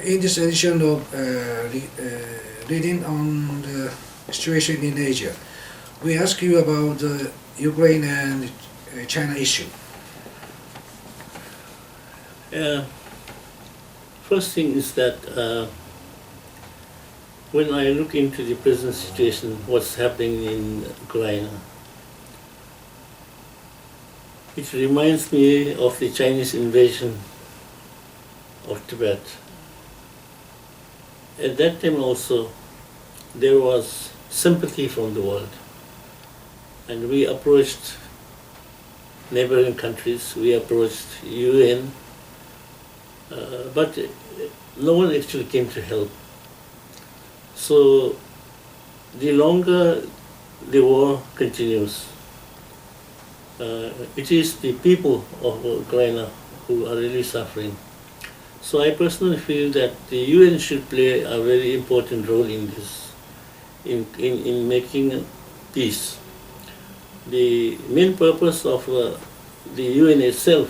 in this edition of reading on the situation in Asia, we ask you about the Ukraine and China issue. First thing is that when I look into the present situation, what's happening in Ukraine, it reminds me of the Chinese invasion of Tibet. At that time also, there was sympathy from the world. And we approached neighboring countries, we approached UN, but no one actually came to help. So the longer the war continues, it is the people of Ukraine who are really suffering. So I personally feel that the UN should play a very important role in this, in making peace. The main purpose of the UN itself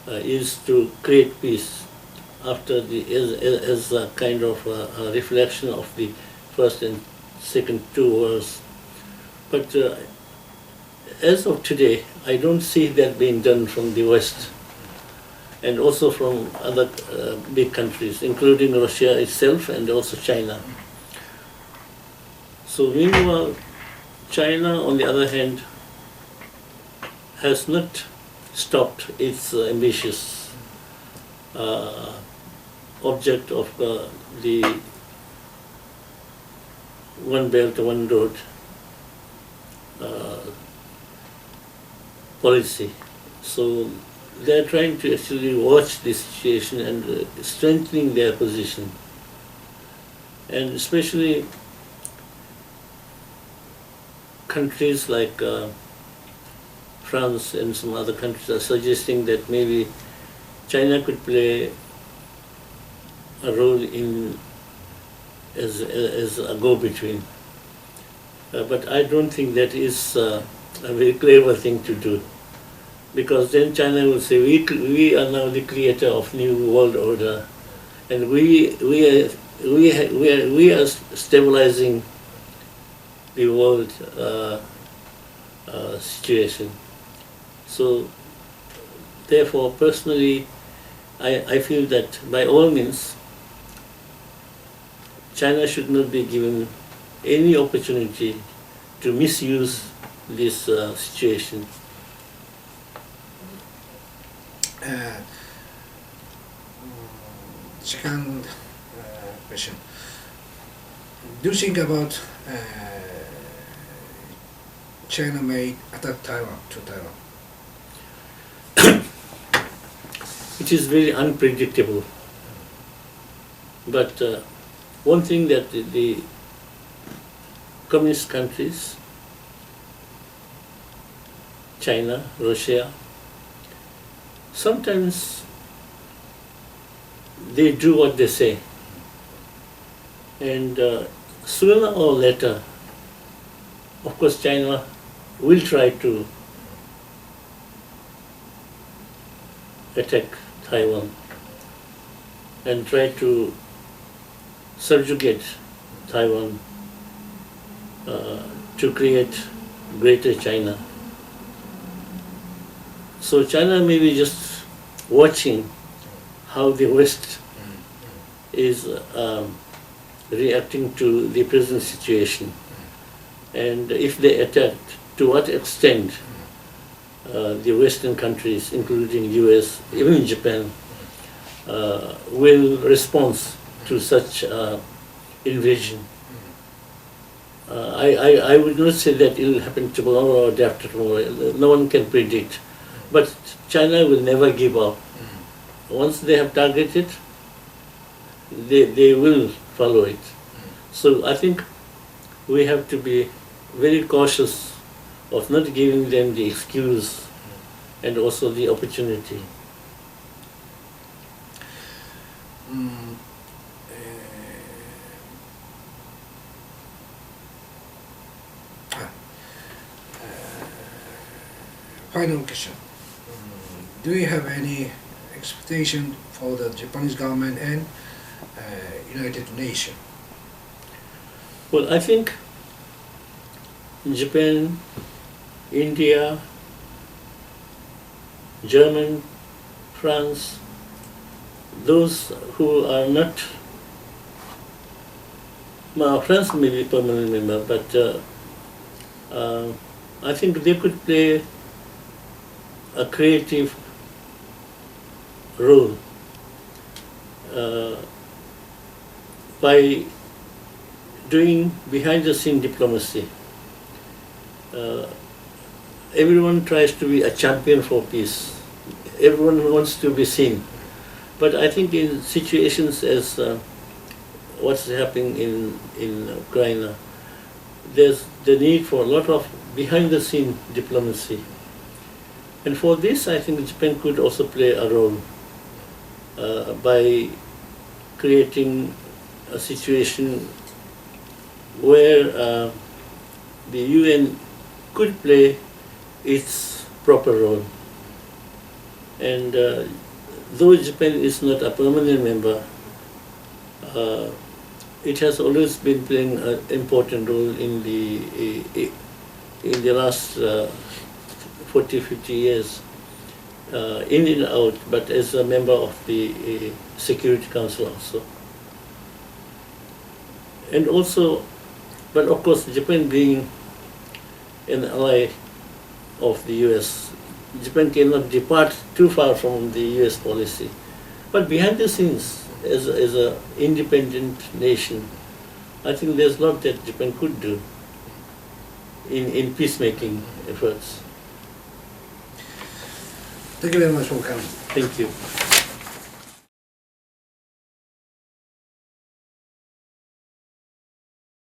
is to create peace after as a kind of a reflection of the first and second two wars. But as of today, I don't see that being done from the West and also from other big countries, including Russia itself and also China. So meanwhile, China, on the other hand, has not stopped its ambitious object of the One Belt, One Road policy. So they are trying to actually watch this situation and strengthening their position. And especially countries like France and some other countries are suggesting that maybe China could play a role in as a go-between. But I don't think that is a very clever thing to do, because then China will say we are now the creator of new world order, and we are stabilizing the world situation. So therefore, personally, I feel that by all means, China should not be given any opportunity to misuse this situation. Second question. Do you think about China may attack Taiwan? It is very unpredictable. But one thing that the communist countries, China, Russia, sometimes they do what they say. And sooner or later, of course, China will try to attack Taiwan and try to subjugate Taiwan to create Greater China. So China may be just watching how the West is reacting to the present situation, and if they attack, to what extent the Western countries, including US, even Japan, will respond to such invasion. I would not say that it will happen tomorrow or day after tomorrow. No one can predict. But China will never give up. Once they have targeted, they will follow it. So I think we have to be very cautious of not giving them the excuse and also the opportunity. Final question. Do you have any expectation for the Japanese government and United Nations? Well, I think Japan, India, Germany, France, those who are not, well, France may be permanent member, but I think they could play a creative role by doing behind-the-scene diplomacy. Everyone tries to be a champion for peace. Everyone wants to be seen. But I think in situations as what's happening in Ukraine, there's the need for a lot of behind-the-scene diplomacy. And for this, I think Japan could also play a role by creating a situation where the UN could play its proper role. And though Japan is not a permanent member, it has always been playing an important role in the last 40, 50 years, in and out, but as a member of the Security Council also. And also, but of course, Japan being an ally of the US, Japan cannot depart too far from the US policy. But behind the scenes, as an independent nation, I think there's a lot that Japan could do in peacemaking efforts. Thank you very much for coming. Thank you.